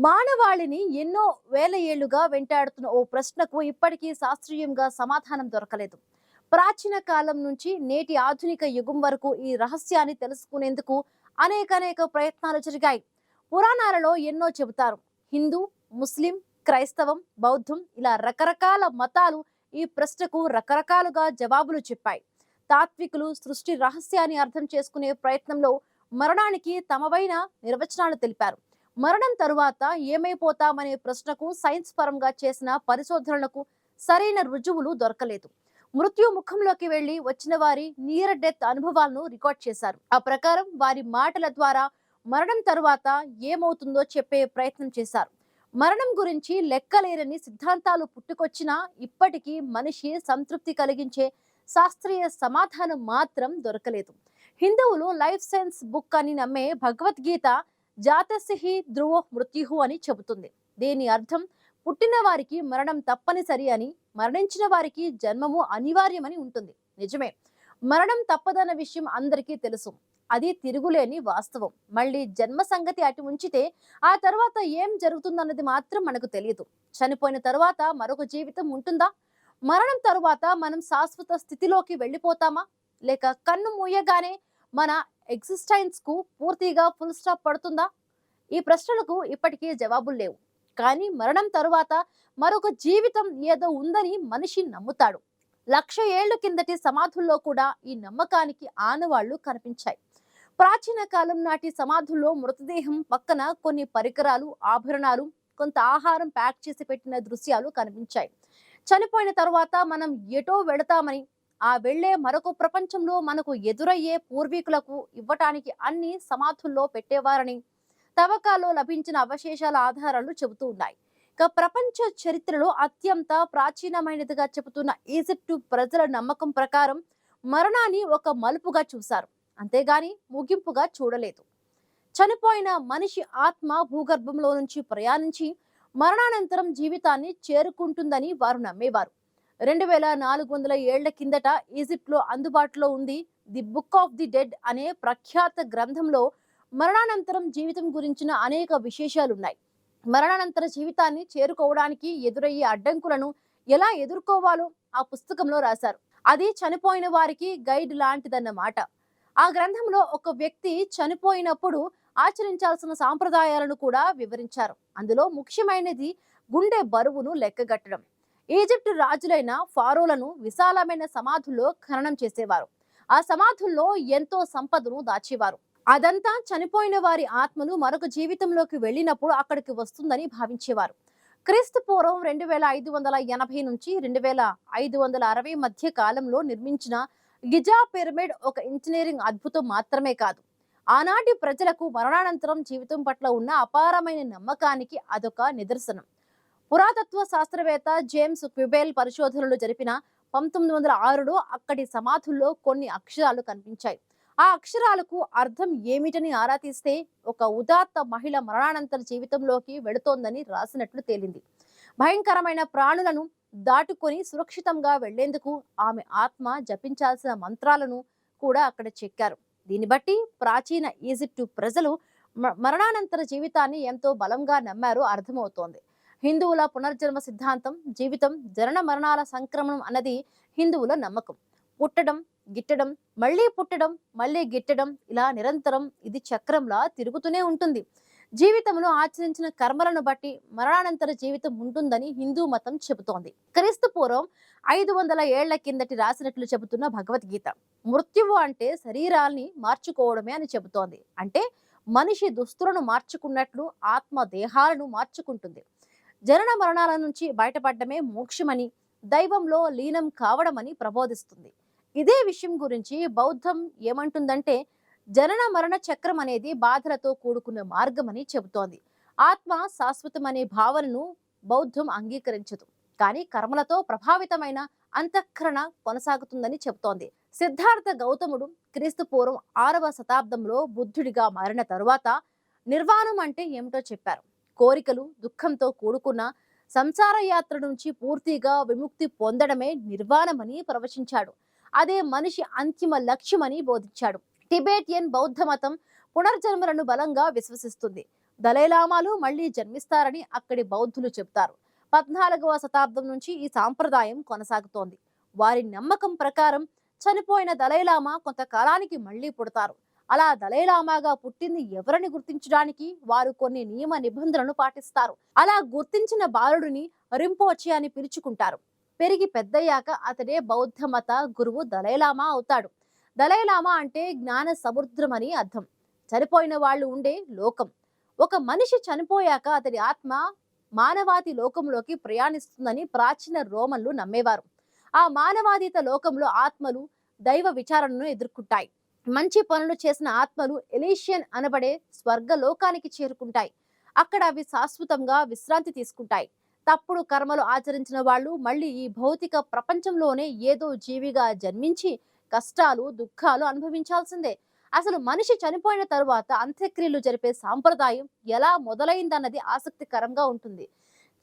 మానవాళిని ఎన్నో వేల ఏళ్లుగా వెంటాడుతున్న ఓ ప్రశ్నకు ఇప్పటికీ శాస్త్రీయంగా సమాధానం దొరకలేదు. ప్రాచీన కాలం నుంచి నేటి ఆధునిక యుగం వరకు ఈ రహస్యాన్ని తెలుసుకునేందుకు అనేక ప్రయత్నాలు జరిగాయి. పురాణాలలో ఎన్నో చెబుతారు. హిందూ, ముస్లిం, క్రైస్తవం, బౌద్ధం ఇలా రకరకాల మతాలు ఈ ప్రశ్నకు రకరకాలుగా జవాబులు చెప్పాయి. తాత్వికులు సృష్టి రహస్యాన్ని అర్థం చేసుకునే ప్రయత్నంలో మరణానికి తమవైన నిర్వచనాలు తెలిపారు. మరణం తరువాత ఏమైపోతామనే ప్రశ్నకు సైన్స్ పరంగా చేసిన పరిశోధనలకు సరైన రుజువులు దొరకలేదు. మృత్యు ముఖంలోకి వెళ్లి వచ్చిన వారి నియర్ డెత్ అనుభవాలను రికార్డ్ చేశారు. ఆ ప్రకారం వారి మాటల ద్వారా మరణం తరువాత ఏమవుతుందో చెప్పే ప్రయత్నం చేశారు. మరణం గురించి లెక్కలేరని సిద్ధాంతాలు పుట్టుకొచ్చినా ఇప్పటికీ మనిషి సంతృప్తి కలిగించే శాస్త్రీయ సమాధానం మాత్రం దొరకలేదు. హిందువులు లైఫ్ సైన్స్ బుక్ అని నమ్మే భగవద్గీత జాతసిహి ధ్రువో మృత్యు అని చెబుతుంది. దీని అర్థం పుట్టిన వారికి మరణం తప్పనిసరి అని, మరణించిన వారికి జన్మము అనివార్యమని ఉంటుంది. నిజమే, మరణం తప్పదన్న విషయం అందరికీ తెలుసు. అది తిరుగులేని వాస్తవం. మళ్ళీ జన్మ సంగతి అటు ఉంచితే ఆ తర్వాత ఏం జరుగుతుందన్నది మాత్రం మనకు తెలియదు. చనిపోయిన తరువాత మరొక జీవితం ఉంటుందా? మరణం తరువాత మనం శాశ్వత స్థితిలోకి వెళ్ళిపోతామా, లేక కన్ను మూయగానే మన ఎగ్జిస్టెన్స్ కు పూర్తిగా ఫుల్ స్టాప్ పడుతుందా? ఈ ప్రశ్నలకు ఇప్పటికీ జవాబులు లేవు. కానీ మరణం తరువాత మరొక జీవితం ఏదో ఉందని మనిషి నమ్ముతాడు. 1,00,000 ఏళ్ల కిందటి సమాధుల్లో కూడా ఈ నమ్మకానికి ఆనవాళ్లు కనిపించాయి. ప్రాచీన కాలం నాటి సమాధుల్లో మృతదేహం పక్కన కొన్ని పరికరాలు, ఆభరణాలు, కొంత ఆహారం ప్యాక్ చేసి పెట్టిన దృశ్యాలు కనిపించాయి. చనిపోయిన తరువాత మనం ఎటో వెళతామని, ఆ వెళ్లే మరొక ప్రపంచంలో మనకు ఎదురయ్యే పూర్వీకులకు ఇవ్వటానికి అన్ని సమాధుల్లో పెట్టేవారని తవ్వకాల్లో లభించిన అవశేషాల ఆధారాలు చెబుతూ ఉన్నాయి. ఇక ప్రపంచ చరిత్రలో అత్యంత ప్రాచీనమైనదిగా చెబుతున్న ఈజిప్టు ప్రజల నమ్మకం ప్రకారం మరణాన్ని ఒక మలుపుగా చూశారు, అంతేగాని ముగింపుగా చూడలేదు. చనిపోయిన మనిషి ఆత్మ భూగర్భంలో నుంచి ప్రయాణించి మరణానంతరం జీవితాన్ని చేరుకుంటుందని వారు నమ్మేవారు. 2,400 ఏళ్ల కిందట ఈజిప్ట్ లో అందుబాటులో ఉంది the book of the dead అనే ప్రఖ్యాత గ్రంథంలో మరణానంతరం జీవితం గురించిన అనేక విశేషాలున్నాయి. మరణానంతర జీవితాన్ని చేరుకోవడానికి ఎదురయ్యే అడ్డంకులను ఎలా ఎదుర్కోవాలో ఆ పుస్తకంలో రాశారు. అది చనిపోయిన వారికి గైడ్ లాంటిదన్నమాట. ఆ గ్రంథంలో ఒక వ్యక్తి చనిపోయినప్పుడు ఆచరించాల్సిన సాంప్రదాయాలను కూడా వివరించారు. అందులో ముఖ్యమైనది గుండె బరువును లెక్కగట్టడం. ఈజిప్ట్ రాజులైన ఫారోలను విశాలమైన సమాధుల్లో ఖననం చేసేవారు. ఆ సమాధుల్లో ఎంతో సంపదను దాచేవారు. అదంతా చనిపోయిన వారి ఆత్మలు మరొక జీవితంలోకి వెళ్ళినప్పుడు అక్కడికి వస్తుందని భావించేవారు. క్రీస్తు పూర్వం 2,580 నుంచి 2,560 మధ్య కాలంలో నిర్మించిన గిజా పిరమిడ్ ఒక ఇంజనీరింగ్ అద్భుతం మాత్రమే కాదు, ఆనాటి ప్రజలకు మరణానంతరం జీవితం పట్ల ఉన్న అపారమైన నమ్మకానికి అదొక నిదర్శనం. పురాతత్వ శాస్త్రవేత్త జేమ్స్ క్విబెల్ పరిశోధనలు జరిపిన 1906లో అక్కడి సమాధుల్లో కొన్ని అక్షరాలు కనిపించాయి. ఆ అక్షరాలకు అర్థం ఏమిటని ఆరా తీస్తే ఒక ఉదాత్త మహిళ మరణానంతర జీవితంలోకి వెళుతోందని రాసినట్లు తేలింది. భయంకరమైన ప్రాణులను దాటుకొని సురక్షితంగా వెళ్లేందుకు ఆమె ఆత్మ జపించాల్సిన మంత్రాలను కూడా అక్కడ చెక్కారు. దీన్ని బట్టి ప్రాచీన ఈజిప్టు ప్రజలు మరణానంతర జీవితాన్ని ఎంతో బలంగా నమ్మారో అర్థమవుతోంది. హిందువుల పునర్జన్మ సిద్ధాంతం, జీవితం, జనన మరణాల సంక్రమణం అన్నది హిందువుల నమ్మకం. పుట్టడం, గిట్టడం, మళ్ళీ పుట్టడం, మళ్ళీ గిట్టడం, ఇలా నిరంతరం ఇది చక్రంలా తిరుగుతూనే ఉంటుంది. జీవితంలో ఆచరించిన కర్మలను బట్టి మరణానంతర జీవితం ఉంటుందని హిందూ మతం చెబుతోంది. క్రీస్తు పూర్వం 500 ఏళ్ల కిందటి రాసినట్లు చెబుతున్న భగవద్గీత మృత్యువు అంటే శరీరాల్ని మార్చుకోవడమే అని చెబుతోంది. అంటే మనిషి దుస్తులను మార్చుకున్నట్లు ఆత్మ దేహాలను మార్చుకుంటుంది. జనన మరణాల నుంచి బయటపడమే మోక్షమని, దైవంలో లీనం కావడమని ప్రబోధిస్తుంది. ఇదే విషయం గురించి బౌద్ధం ఏమంటుందంటే జనన మరణ చక్రం అనేది బాధలతో కూడుకున్న మార్గమని చెబుతోంది. ఆత్మ శాశ్వతమనే భావనను బౌద్ధం అంగీకరించదు, కానీ కర్మలతో ప్రభావితమైన అంతఃకరణ కొనసాగుతుందని చెబుతోంది. సిద్ధార్థ గౌతముడు క్రీస్తు పూర్వం 6వ శతాబ్దంలో బుద్ధుడిగా మారిన తరువాత నిర్వాణం అంటే ఏమిటో చెప్పారు. కోరికలు, దుఃఖంతో కూడుకున్న సంసార యాత్ర నుంచి పూర్తిగా విముక్తి పొందడమే నిర్వాణమని ప్రవచించాడు. అదే మనిషి అంతిమ లక్ష్యమని బోధించాడు. టిబెటియన్ బౌద్ధ మతం పునర్జన్మలను బలంగా విశ్వసిస్తుంది. దలైలామాలు మళ్లీ జన్మిస్తారని అక్కడి బౌద్ధులు చెబుతారు. 14వ శతాబ్దం నుంచి ఈ సాంప్రదాయం కొనసాగుతోంది. వారి నమ్మకం ప్రకారం చనిపోయిన దలైలామా కొంతకాలానికి మళ్లీ పుడతారు. అలా దలైలామాగా పుట్టింది ఎవరని గుర్తించడానికి వారు కొన్ని నియమ నిబంధనలను పాటిస్తారు. అలా గుర్తించిన బాలుడిని రింపోచి అని పిలుచుకుంటారు. పెరిగి పెద్దయ్యాక అతడే బౌద్ధ మత గురువు దలైలామా అవుతాడు. దలైలామా అంటే జ్ఞాన సముద్రం అని అర్థం. చనిపోయిన వాళ్ళు ఉండే లోకం. ఒక మనిషి చనిపోయాక అతడి ఆత్మ మానవాతి లోకంలోకి ప్రయాణిస్తుందని ప్రాచీన రోమన్లు నమ్మేవారు. ఆ మానవాతీత లోకంలో ఆత్మలు దైవ విచారణను ఎదుర్కొంటాయి. మంచి పనులు చేసిన ఆత్మలు ఎలీషియన్ అనబడే స్వర్గ లోకానికి చేరుకుంటాయి. అక్కడ అవి శాశ్వతంగా విశ్రాంతి తీసుకుంటాయి. తప్పుడు కర్మలు ఆచరించిన వాళ్ళు మళ్ళీ ఈ భౌతిక ప్రపంచంలోనే ఏదో జీవిగా జన్మించి కష్టాలు దుఃఖాలు అనుభవించాల్సిందే. అసలు మనిషి చనిపోయిన తరువాత అంత్యక్రియలు జరిపే సాంప్రదాయం ఎలా మొదలైందన్నది ఆసక్తికరంగా ఉంటుంది.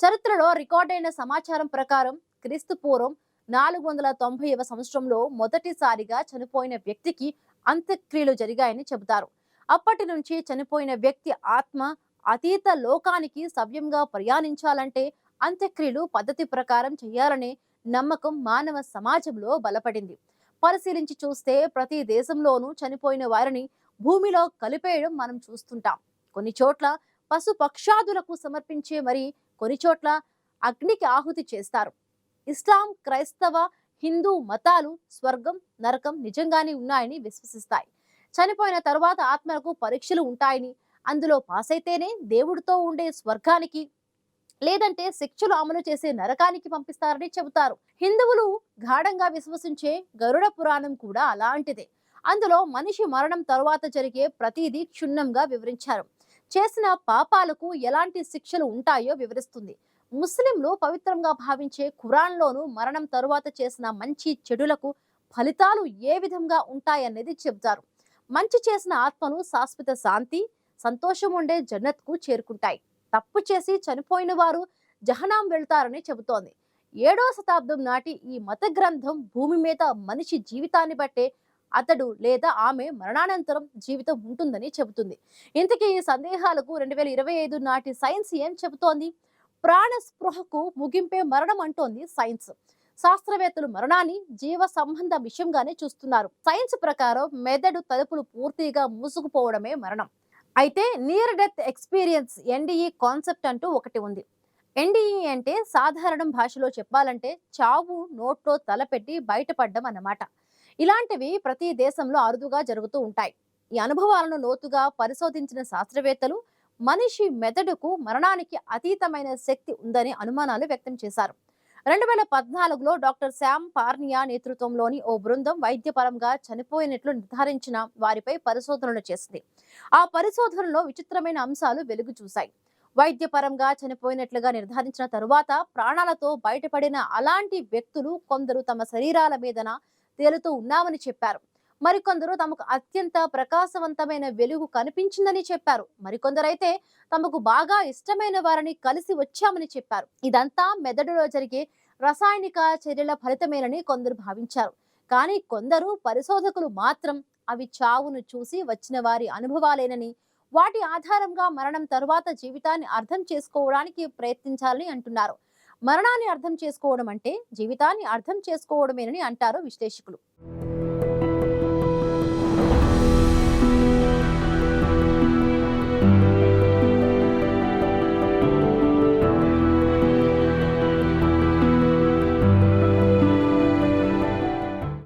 చరిత్రలో రికార్డైన సమాచారం ప్రకారం క్రీస్తు పూర్వం 490వ సంవత్సరంలో మొదటిసారిగా చనిపోయిన వ్యక్తికి అంత్యక్రియలు జరిగాయని చెబుతారు. అప్పటి నుంచి చనిపోయిన వ్యక్తి ఆత్మ అతీత లోకానికి సవ్యంగా ప్రయాణించాలంటే అంత్యక్రియలు పద్ధతి ప్రకారం చేయాలనే నమ్మకం మానవ సమాజంలో బలపడింది. పరిశీలించి చూస్తే ప్రతి దేశంలోనూ చనిపోయిన వారిని భూమిలో కలిపేయడం మనం చూస్తుంటాం. కొన్ని చోట్ల పశు పక్షాదులకు సమర్పించే మరి కొన్ని చోట్ల అగ్నికి ఆహుతి చేస్తారు. ఇస్లాం, క్రైస్తవ, హిందూ మతాలు స్వర్గం, నరకం నిజంగానే ఉన్నాయని విశ్వసిస్తాయి. చనిపోయిన తరువాత ఆత్మలకు పరీక్షలు ఉంటాయని, అందులో పాస్ అయితేనే దేవుడితో ఉండే స్వర్గానికి, లేదంటే శిక్షలు అమలు చేసే నరకానికి పంపిస్తారని చెబుతారు. హిందువులు గాఢంగా విశ్వసించే గరుడ పురాణం కూడా అలాంటిదే. అందులో మనిషి మరణం తరువాత జరిగే ప్రతిదీ క్షుణ్ణంగా వివరించారు. చేసిన పాపాలకు ఎలాంటి శిక్షలు ఉంటాయో వివరిస్తుంది. ముస్లింలు పవిత్రంగా భావించే ఖురాన్లోను మరణం తరువాత చేసిన మంచి చెడులకు ఫలితాలు ఏ విధంగా ఉంటాయనేది చెబుతారు. మంచి చేసిన ఆత్మను శాశ్వత శాంతి, సంతోషం ఉండే జన్నత్కు చేరుకుంటాయి. తప్పు చేసి చనిపోయిన వారు జహనాం వెళ్తారని చెబుతోంది. 7వ శతాబ్దం నాటి ఈ మత గ్రంథం భూమి మీద మనిషి జీవితాన్ని బట్టే అతడు లేదా ఆమె మరణానంతరం జీవితం ఉంటుందని చెబుతుంది. ఇంతకీ ఈ సందేహాలకు 2025 నాటి సైన్స్ ఏం చెబుతోంది? ప్రాణ స్పృహకు ముగింపే మరణం అంటోంది సైన్స్. శాస్త్రవేత్తలు మరణాన్ని జీవ సంబంధ విషయంగానే చూస్తున్నారు. సైన్స్ ప్రకారం మెదడు తలుపులు పూర్తిగా మూసుకుపోవడమే మరణం. అయితే నియర్ డెత్ ఎక్స్పీరియన్స్ ఎన్డీఈ కాన్సెప్ట్ అంటూ ఒకటి ఉంది. ఎన్డీఈ అంటే సాధారణ భాషలో చెప్పాలంటే చావు నోట్లో తలపెట్టి బయటపడ్డం అన్నమాట. ఇలాంటివి ప్రతి దేశంలో అరుదుగా జరుగుతూ ఉంటాయి. ఈ అనుభవాలను లోతుగా పరిశోధించిన శాస్త్రవేత్తలు మనిషి మెదడుకు మరణానికి అతీతమైన శక్తి ఉందని అనుమానాలు వ్యక్తం చేశారు. 2014లో డాక్టర్ శామ్ పార్నియా నేతృత్వంలోని ఓ బృందం వైద్యపరంగా చనిపోయినట్లు నిర్ధారించిన వారిపై పరిశోధనలు చేసింది. ఆ పరిశోధనలో విచిత్రమైన అంశాలు వెలుగు చూశాయి. వైద్యపరంగా చనిపోయినట్లుగా నిర్ధారించిన తరువాత ప్రాణాలతో బయటపడిన అలాంటి వ్యక్తులు కొందరు తమ శరీరాల మీదన తేలుతూ ఉన్నామని చెప్పారు. మరికొందరు తమకు అత్యంత ప్రకాశవంతమైన వెలుగు కనిపించిందని చెప్పారు. మరికొందరైతే తమకు బాగా ఇష్టమైన వారిని కలిసి వచ్చామని చెప్పారు. ఇదంతా మెదడులో జరిగే రసాయనిక చర్యల ఫలితమేనని కొందరు భావించారు. కానీ కొందరు పరిశోధకులు మాత్రం అవి చావును చూసి వచ్చిన వారి అనుభవాలేనని, వాటి ఆధారంగా మరణం తరువాత జీవితాన్ని అర్థం చేసుకోవడానికి ప్రయత్నించాలని అంటున్నారు. మరణాన్ని అర్థం చేసుకోవడం అంటే జీవితాన్ని అర్థం చేసుకోవడమేనని అంటారు విశ్లేషకులు.